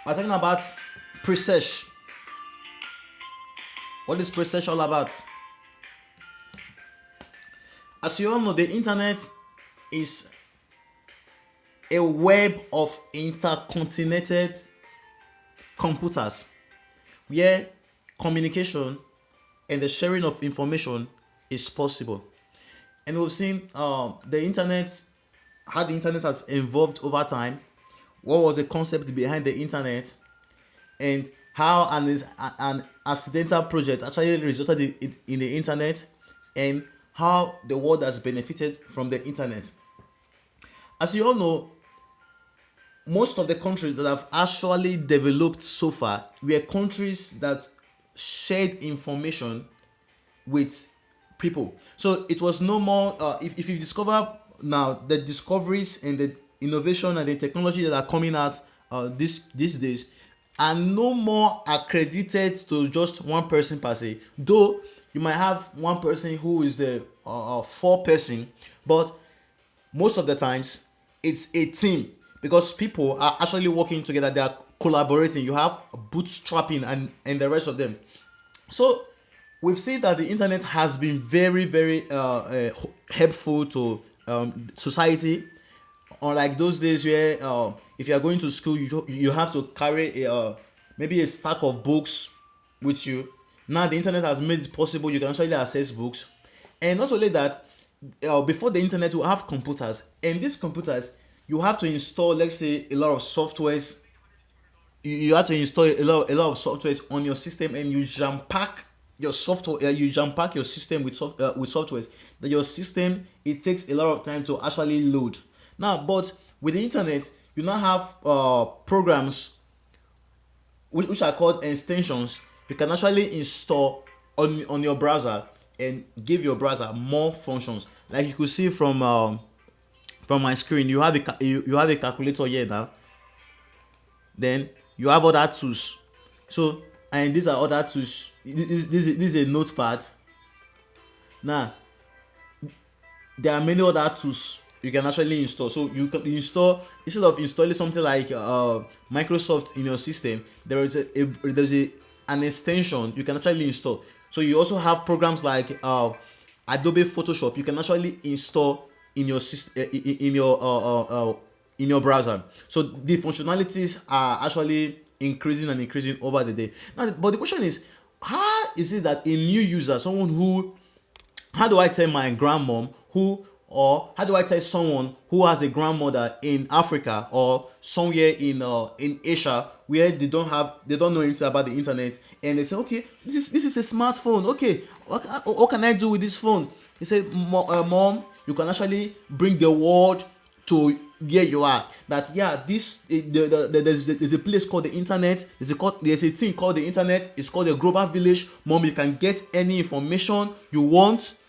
I'm talking about Presearch. What is Presearch all about? As you all know, the internet is a web of interconnected computers where communication and the sharing of information is possible. And we've seen the internet, how the internet has evolved over time, what was the concept behind the internet, and how an accidental project actually resulted in the internet, and how the world has benefited from the internet. As you all know, most of the countries that have actually developed so far were countries that shared information with people. So it was no more if you discover now the discoveries and the innovation and the technology that are coming out these days are no more accredited to just one person per se, though you might have one person who is the four person, but most of the times it's a team because people are actually working together, they are collaborating, you have bootstrapping and the rest of them. So we've seen that the internet has been very helpful to society, unlike those days where if you are going to school you have to carry maybe a stack of books with you. Now the internet has made it possible, you can actually access books. And not only that, before the internet we have computers, and these computers you have to install, let's say, a lot of softwares. You have to install a lot of softwares on your system, and you jam pack your software, you jam pack your system with softwares that your system, it takes a lot of time to actually load. Now but with the internet you now have programs which are called extensions you can actually install on your browser and give your browser more functions. Like you could see from my screen, you have you have a calculator here now. Then you have other tools. So, and these are other tools. This is a notepad. Now there are many other tools you can actually install. So you can install, instead of installing something like Microsoft in your system, there's an extension you can actually install. So you also have programs like Adobe Photoshop you can actually install in your system, in your browser. So the functionalities are actually increasing and increasing over the day. Now but the question is, how is it that a new user, someone who, how do I tell my grandmom who, or how do I tell someone who has a grandmother in Africa or somewhere in Asia where they don't know anything about the internet, and they say, okay, this is a smartphone, okay, what can I do with this phone? They say, mom, you can actually bring the world to where you are. That yeah, there's a place called the internet. There's a thing called the internet. It's called a global village. Mom, you can get any information you want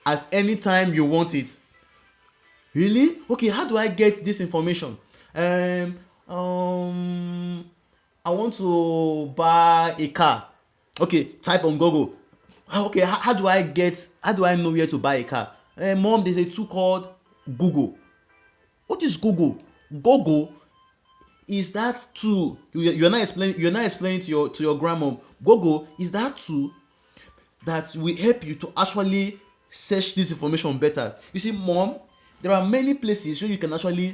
at any time you want it. Really? Okay, how do I get this information? I want to buy a car. Okay, type on Google. Okay, how do I know where to buy a car? Mom, there's a tool called Google. What is Google? Google is that tool. You're not explaining to your grandma. Google is that tool that will help you to actually search this information better. You see, mom, there are many places where you can actually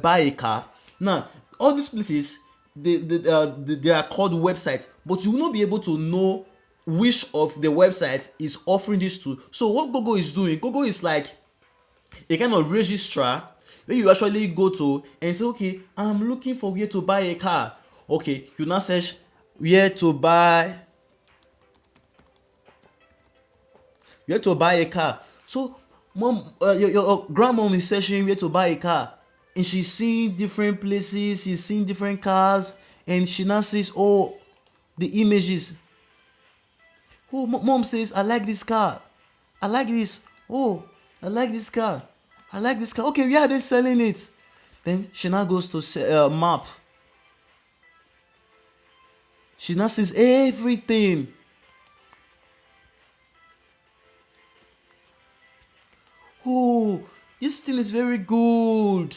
buy a car. Now all these places, they are called websites, but you will not be able to know which of the website is offering this tool. So what Google is doing, Google is like a kind of registrar where you actually go to and say, okay, I'm looking for where to buy a car. Okay, you now search where to buy a car. So mom, your grandmom is searching where to buy a car, and she's seeing different places, she's seeing different cars, and she now sees, oh, the images. Oh, mom says, I like this car, I like this. Oh, I like this car, I like this car. Okay, where are they selling it? Then she now goes to map. She now sees everything. Oh, this thing is very good.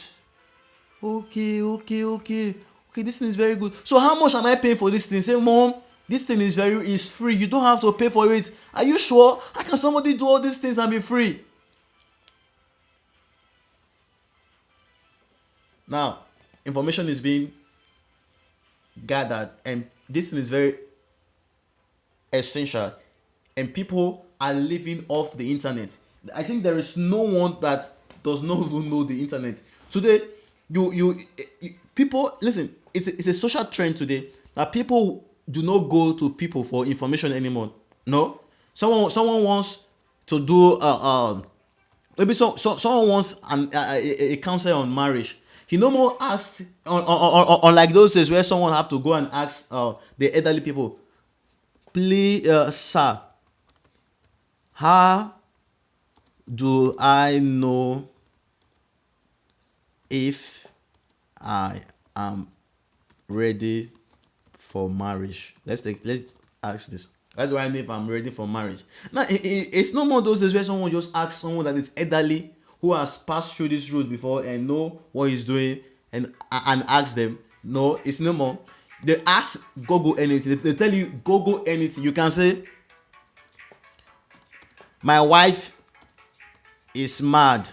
Okay. Okay, this thing is very good. So how much am I paying for this thing? Say, mom, this thing is free. You don't have to pay for it. Are you sure? How can somebody do all these things and be free? Now, information is being gathered, and this thing is very essential, and people are living off the internet. I think there is no one that does not even know the internet today. You people, listen, it's a social trend today that people do not go to people for information anymore. No, someone wants to do maybe someone wants a counsel on marriage. He no more asks on like those days where someone have to go and ask the elderly people, please, sir, how do I know if I am ready for marriage? Let's ask this. How do I know if I'm ready for marriage? Now, it's no more those days where someone just asks someone that is elderly who has passed through this route before and know what he's doing and ask them. No, it's no more. They ask Google anything. They tell you Google anything. You can say, my wife is mad.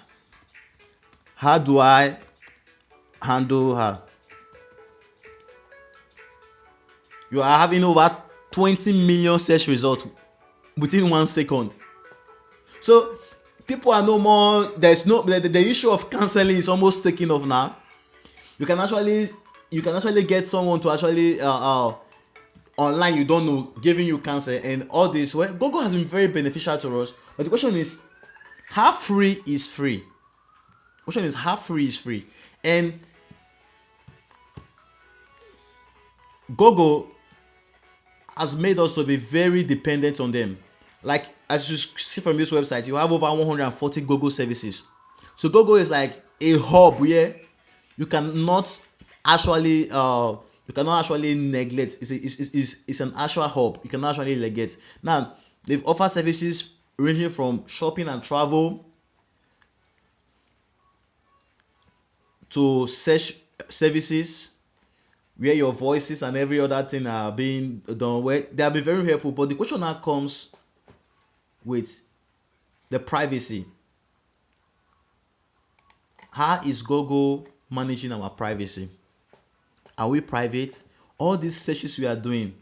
How do I handle her? You are having over 20 million search results within 1 second. So people are no more, there's no, the issue of counseling is almost taking off now. You can actually get someone to actually online, you don't know, giving you counsel and all this. Well, Google has been very beneficial to us, but the question is, how free is free? The question is, how free is free? And Google has made us to be very dependent on them. Like, as you see from this website, you have over 140 Google services. So Google is like a hub where you cannot actually neglect. It's an actual hub. You cannot actually neglect. Now, they've offered services ranging from shopping and travel to search services where your voices and every other thing are being done. Well, they have been very helpful, but the question now comes with the privacy. How is Google managing our privacy? Are we private? All these searches we are doing,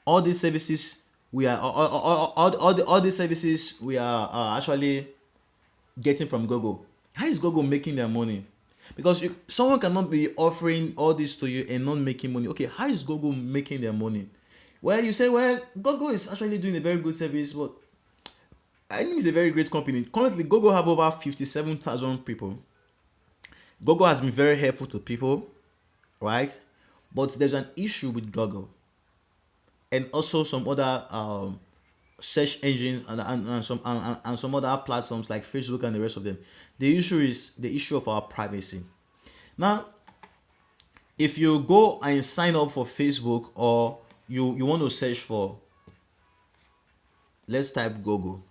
all these services we are, all these services we are actually getting from Google. How is Google making their money? Because someone cannot be offering all this to you and not making money. Okay, how is Google making their money? Well, you say, well, Google is actually doing a very good service, but I think it's a very great company. Currently, Google have over 57,000 people. Google has been very helpful to people, right? But there's an issue with Google and also some other search engines and some other platforms like Facebook and the rest of them. The issue is the issue of our privacy. Now, if you go and sign up for Facebook, or you want to search for, let's type Google.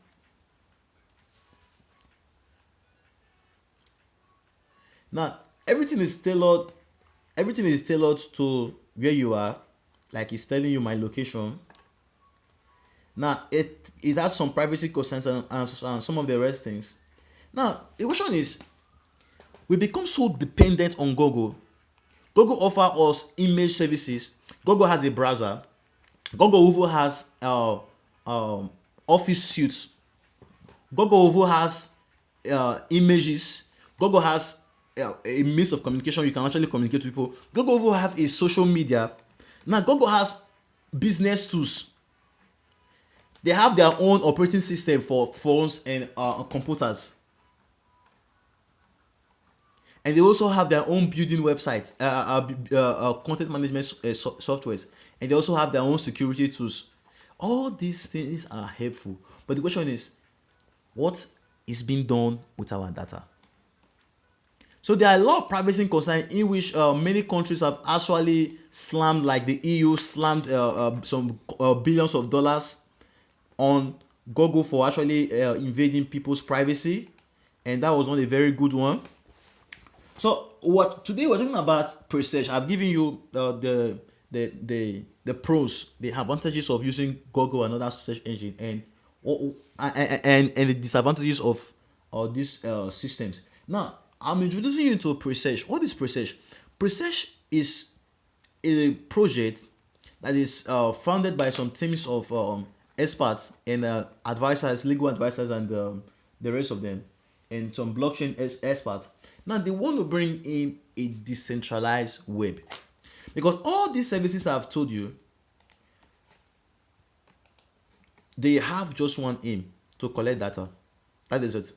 Now, everything is tailored to where you are. Like, it's telling you my location. Now, it has some privacy concerns and some of the rest things. Now, the question is, we become so dependent on Google. Google offers us image services. Google has a browser. Google even has office suites. Google even has images. Google has a means of communication. You can actually communicate with people. Google even have a social media. Now, Google has business tools. They have their own operating system for phones and computers. And they also have their own building websites, content management softwares. And they also have their own security tools. All these things are helpful. But the question is, what is being done with our data? So there are a lot of privacy concerns in which many countries have actually slammed, like the EU slammed some billions of dollars on Google for actually invading people's privacy, and that was not a very good one. So what today we're talking about Presearch. I've given you the pros, the advantages of using Google and other search engine, and and the disadvantages of these systems. Now I'm introducing you to Presearch. What is Presearch? Presearch is a project that is founded by some teams of experts and advisors, legal advisors, and the rest of them, and some blockchain experts. Now they want to bring in a decentralized web, because all these services I've told you, they have just one aim: to collect data. That is it.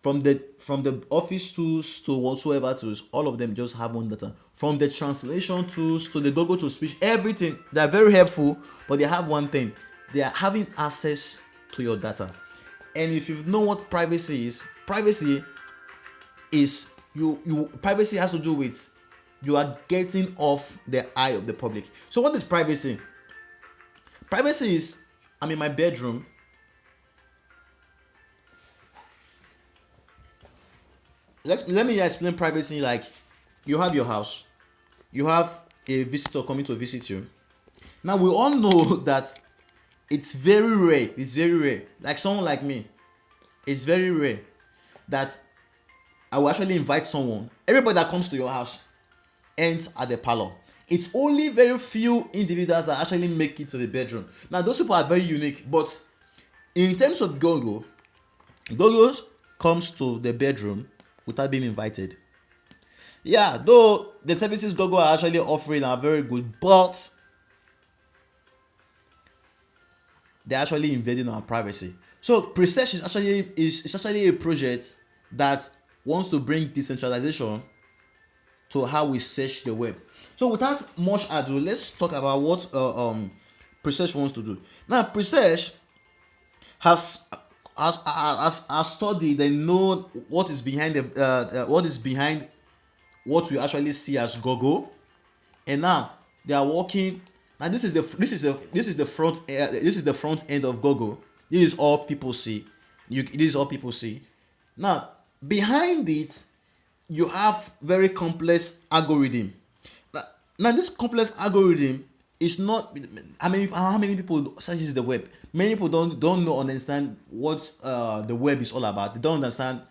From the office tools to whatsoever tools, all of them just have one data. From the translation tools to the Google to speech, everything, they are very helpful, but they have one thing: they are having access to your data. And if you know what privacy is, privacy has to do with you are getting off the eye of the public. So what is privacy? Privacy is, I'm in my bedroom. Let me explain privacy. Like, you have your house, you have a visitor coming to visit you. Now we all know that it's very rare, like someone like me, it's very rare that I will actually invite someone. Everybody that comes to your house ends at the parlor. It's only very few individuals that actually make it to the bedroom. Now those people are very unique, but in terms of Google comes to the bedroom without being invited. Yeah, though the services Google are actually offering are very good, but they're actually invading our privacy. So Presearch is actually a project that wants to bring decentralization to how we search the web. So without much ado, let's talk about what Presearch wants to do. Now Presearch has studied, they know what is behind what we actually see as Google, and now they are working. Now this is the front end of Google. This is all people see. This is all people see. Now behind it, you have very complex algorithm. Now this complex algorithm is not. How many people searches the web? Many people don't know, understand what the web is all about. They don't understand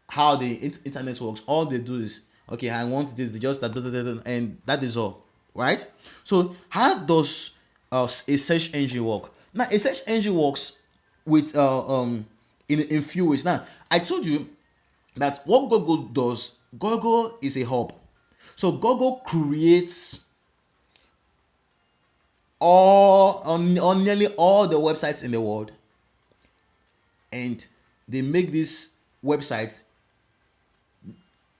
how the internet works. All they do is, okay, I want this. They just and that is all, right? So how does a search engine work? Now a search engine works with in few ways. Now I told you that what Google does. Google is a hub. So Google creates on nearly all the websites in the world, and they make these websites,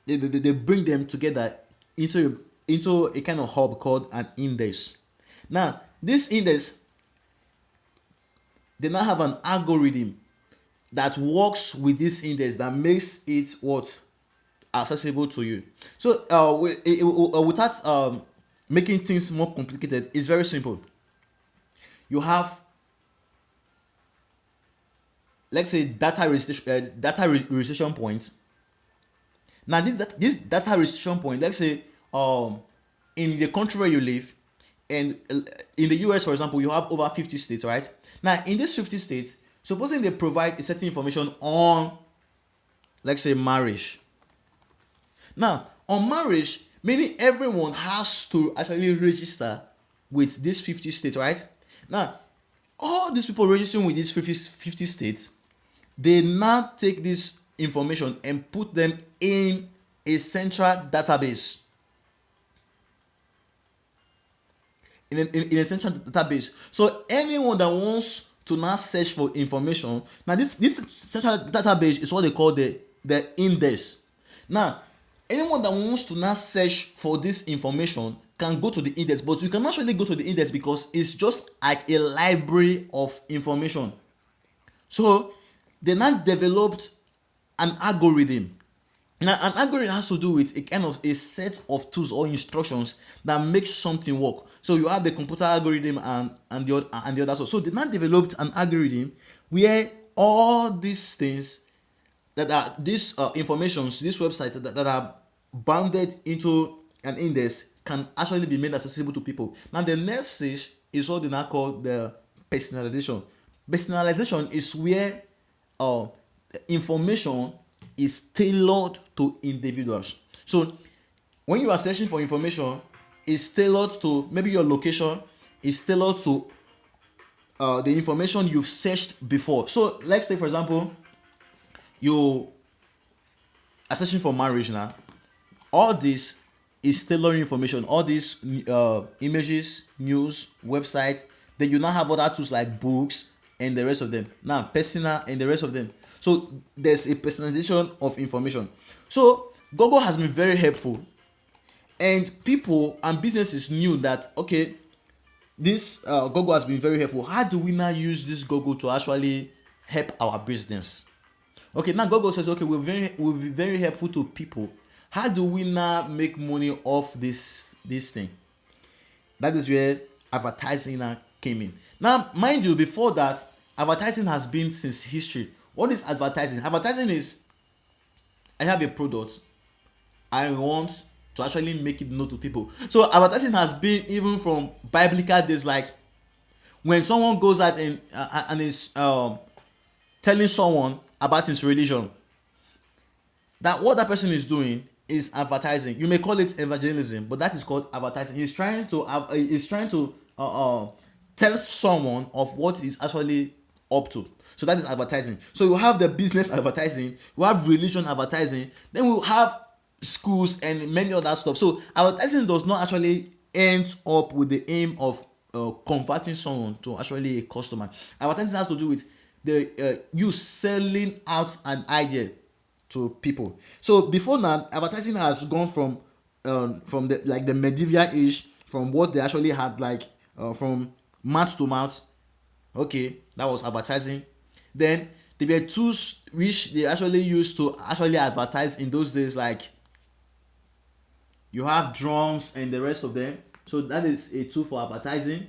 they bring them together into a kind of hub called an index. Now this index, they now have an algorithm that works with this index that makes it what accessible to you. So without making things more complicated, it's very simple. You have, let's say, data registration points. Now this data registration point, let's say in the country where you live, and in the US, for example, you have over 50 states, right? Now in these 50 states, supposing they provide a certain information on, let's say, marriage. Now on marriage, meaning everyone has to actually register with these 50 states, right? Now all these people registering with these 50 states, they now take this information and put them in a central database. In a central database. So anyone that wants to now search for information, now this central database is what they call the index. Now anyone that wants to now search for this information can go to the index, but you can actually go to the index because it's just like a library of information. So they now developed an algorithm. Now an algorithm has to do with a kind of a set of tools or instructions that makes something work. So you have the computer algorithm and the other. So they now developed an algorithm where all these things that are these informations, these websites that are bounded into an index can actually be made accessible to people. Now the next stage is what they now call the personalization. Personalization is where information is tailored to individuals. So when you are searching for information, it's tailored to maybe your location, is tailored to the information you've searched before. So let's say for example you are searching for marriage now. All this is tailoring information, all these images, news, websites. Then you now have other tools like books and the rest of them. Now personal and the rest of them. So there's a personalization of information. So Google has been very helpful, and people and businesses knew that okay, this Google has been very helpful. How do we now use this Google to actually help our business? Okay, now Google says okay, we'll be very helpful to people. How do we now make money off this thing? That is where advertising now came in. Now mind you, before that, advertising has been since history. What is advertising? Advertising is, I have a product, I want to actually make it known to people. So advertising has been even from biblical days, like when someone goes out and is telling someone about his religion, that what that person is doing is advertising. You may call it evangelism, but that is called advertising. He's trying to tell someone of what he's actually up to. So that is advertising. So you have the business advertising, you have religion advertising, then we have schools and many other stuff. So advertising does not actually end up with the aim of converting someone to actually a customer. Advertising has to do with the you selling out an idea to people. So before now, advertising has gone from the like the medieval age, from what they actually had like from mouth to mouth. Okay, that was advertising. Then there were tools which they actually used to actually advertise in those days, like you have drums and the rest of them. So that is a tool for advertising.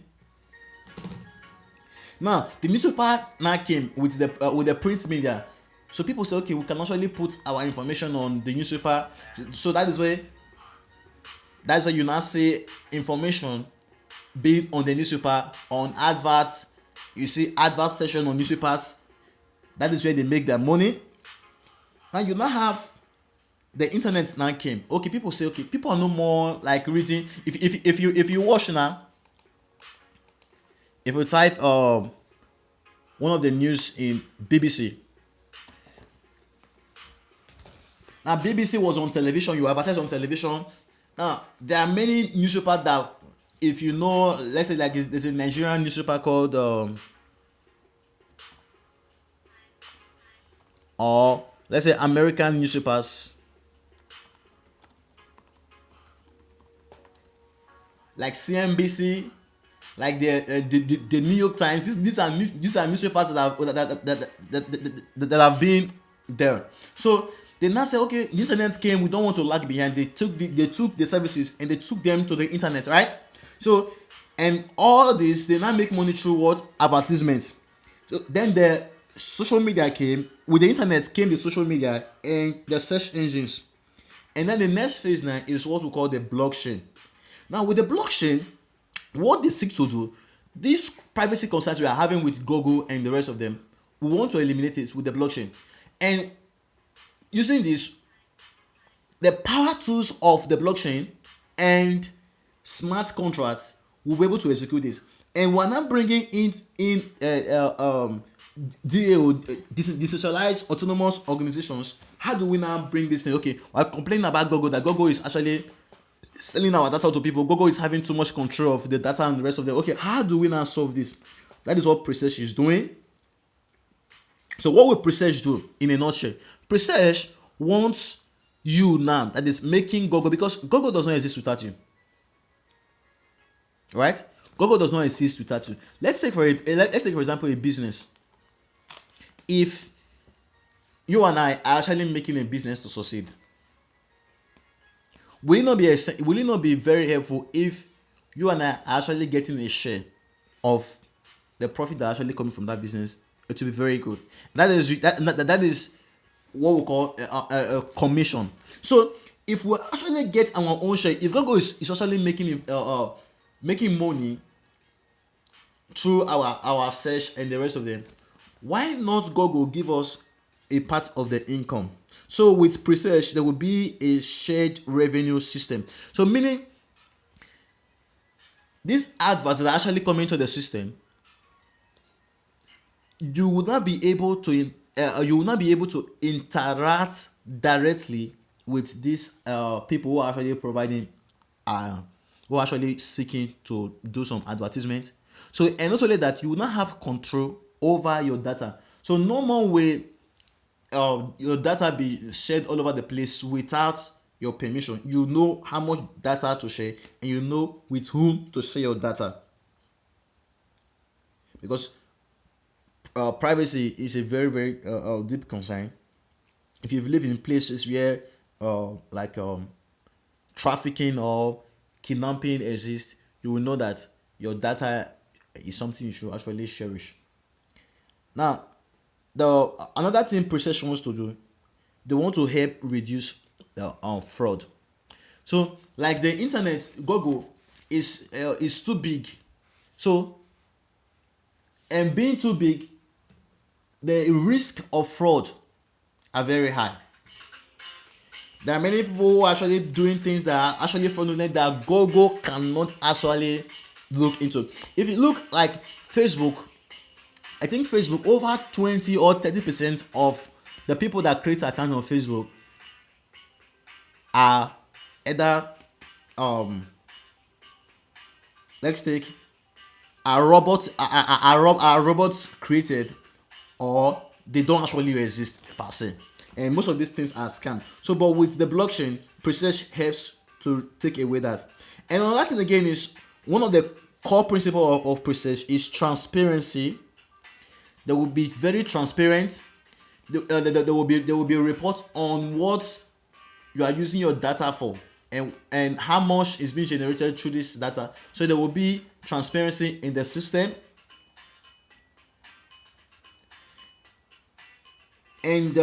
Now the newspaper now came with the print media. So people say okay, we can actually put our information on the newspaper. So that's where you now see information being on the newspaper, on adverts. You see advert section on newspapers. That is where they make their money. Now you now have the internet now came. Okay, people say okay, people are no more like reading. If you watch now, if you type one of the news in BBC. Now BBC was on television, you advertise on television. Now there are many newspapers that, if you know, let's say like there's a Nigerian newspaper called or let's say American newspapers like CNBC, like the New York Times. These are newspapers that have been there. So they now say okay, the internet came, we don't want to lag behind. They took the services and they took them to the internet, right? So and all this, they now make money through what? Advertisement. So then the social media came. With the internet came the social media and the search engines. And then the next phase now is what we call the blockchain. Now with the blockchain, what they seek to do, these privacy concerns we are having with Google and the rest of them, we want to eliminate it with the blockchain. And using this, the power tools of the blockchain and smart contracts will be able to execute this. And we're now bringing in DAO, decentralized autonomous organizations. How do we now bring this thing? Okay, we're complaining about Google, that Google is actually selling our data to people. Google is having too much control of the data and the rest of them. Okay, how do we now solve this? That is what Presearch is doing. So what will Presearch do in a nutshell? Presearch wants you now, that is making Google, because Google does not exist without you. Right? Google does not exist without you. Let's take for example a business. If you and I are actually making a business to succeed, will it not be very helpful if you and I are actually getting a share of the profit that actually coming from that business? It will be very good. That is what we call a commission. So if we actually get our own share, if Google is actually making money through our search and the rest of them, why not Google give us a part of the income? So with Presearch, there will be a shared revenue system. So meaning these adverts that are actually coming to the system, you will not be able to interact directly with these people who are actually providing who are actually seeking to do some advertisement. So, and not only that, you will not have control over your data. So no more way your data be shared all over the place without your permission. You know how much data to share, and you know with whom to share your data, because privacy is a very very deep concern. If you've lived in places where like trafficking or kidnapping exists, you will know that your data is something you should actually cherish. Now, the another thing Presearch wants to do, they want to help reduce the fraud. So like the internet, Google is too big. So, and being too big, the risk of fraud are very high. There are many people who are actually doing things that are actually fraudulent that Google cannot actually look into. If you look like Facebook, I think Facebook, over 20 or 30% of the people that create account on Facebook are either let's take are robots created, or they don't actually exist per se, and most of these things are scam. So but with the blockchain, Presearch helps to take away that. And another thing again is, one of the core principles of Presearch is transparency. They will be very transparent. There will be a report on what you are using your data for, and how much is being generated through this data. So there will be transparency in the system, and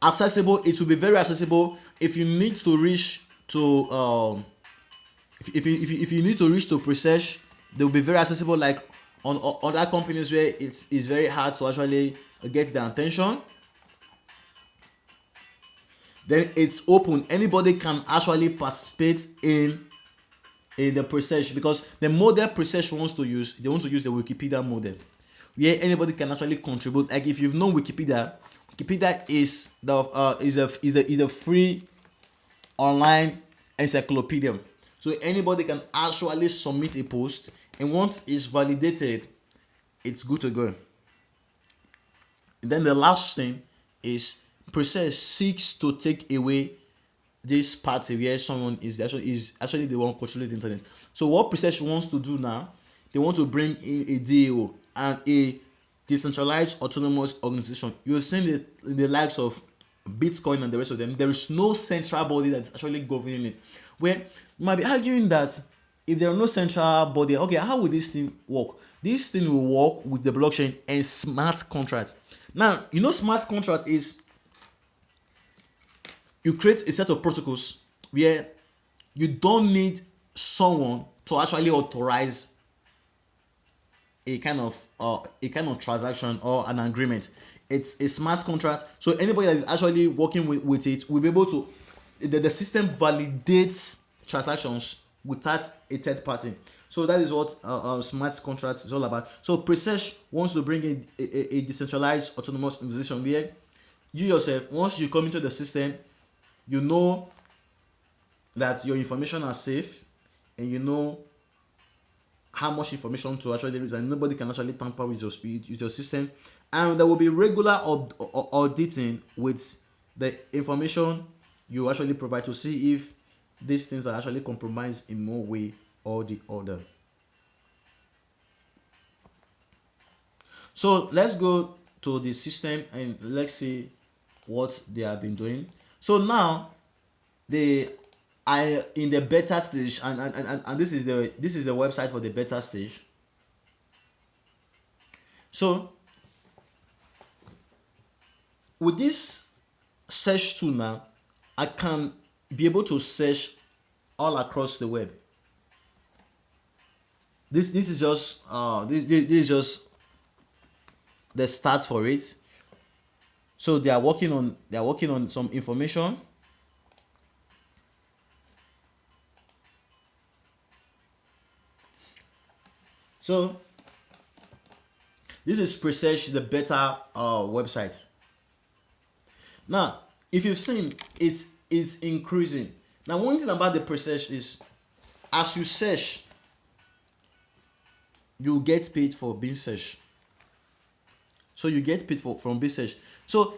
accessible. It will be very accessible. If you need to reach to if you need to reach to Presearch, they will be very accessible, like on other companies where it's very hard to actually get their attention. Then it's open, anybody can actually participate in the Presearch, because the model Presearch wants to use, they want to use the Wikipedia model, where anybody can actually contribute. Like if you've known Wikipedia is the free online encyclopedia. So anybody can actually submit a post, and once it's validated, it's good to go. And then the last thing is, Presearch seeks to take away this party where someone is actually the one controlling the internet. So what Presearch wants to do now, they want to bring in a DAO and a decentralized autonomous organization. You're seeing the likes of Bitcoin and the rest of them. There is no central body that's actually governing it. Where you might be arguing that if there are no central body, okay, how will this thing work? This thing will work with the blockchain and smart contract. Now, you know, smart contract is, you create a set of protocols where you don't need someone to actually authorize a kind of transaction or an agreement. It's a smart contract, so anybody that is actually working with it will be able to, the system validates transactions without a third party. So that is what smart contract is all about. So Presearch wants to bring a decentralized autonomous organization where you yourself, once you come into the system, you know that your information are safe, and you know how much information to actually use, and nobody can actually tamper with your system. And there will be regular auditing with the information you actually provide, to see if these things are actually compromised in one way or the other. So let's go to the system and let's see what they have been doing. So now they are in the beta stage, and this is the website for the beta stage. So with this search tool now, I can be able to search all across the web. This is just this is just the start for it. So they are working on some information. So this is Presearch, the beta website. Now, if you've seen, it's increasing. Now, one thing about the Presearch is, as you search, you get paid for being searched. So you get paid from being searched. So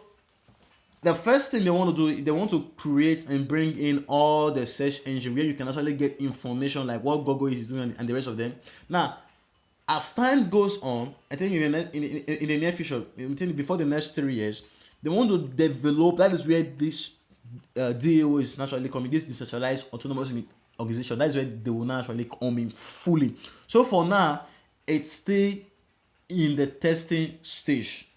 the first thing they want to do, they want to create and bring in all the search engine where you can actually get information like what Google is doing and the rest of them. Now, as time goes on, I think in the near future, I think before the next 3 years, they want to develop. That is where this DAO is naturally coming. This decentralized autonomous organization. That is where they will naturally come in fully. So for now, it's still in the testing stage.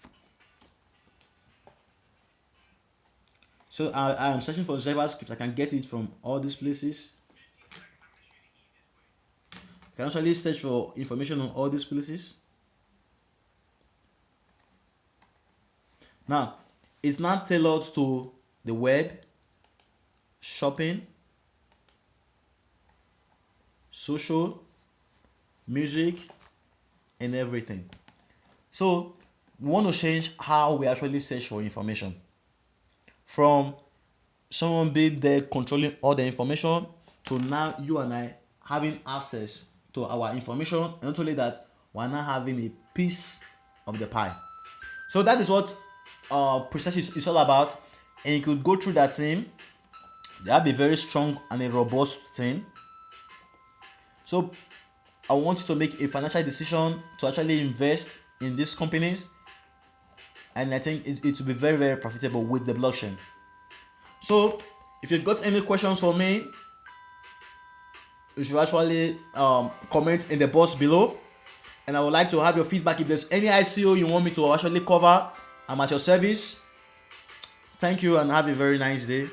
So I am searching for JavaScript. I can get it from all these places. You can actually search for information on all these places. Now, it's not tailored to the web, shopping, social, music, and everything. So we want to change how we actually search for information. From someone being there controlling all the information to now you and I having access to our information, and not only that, we're now having a piece of the pie. So that is what Presearch is all about, and you could go through that team. They have a very strong and a robust team. So I want you to make a financial decision to actually invest in these companies, and I think it will be very, very profitable with the blockchain. So if you've got any questions for me, you should actually comment in the box below, and I would like to have your feedback. If there's any ICO you want me to actually cover, I'm at your service. Thank you and have a very nice day.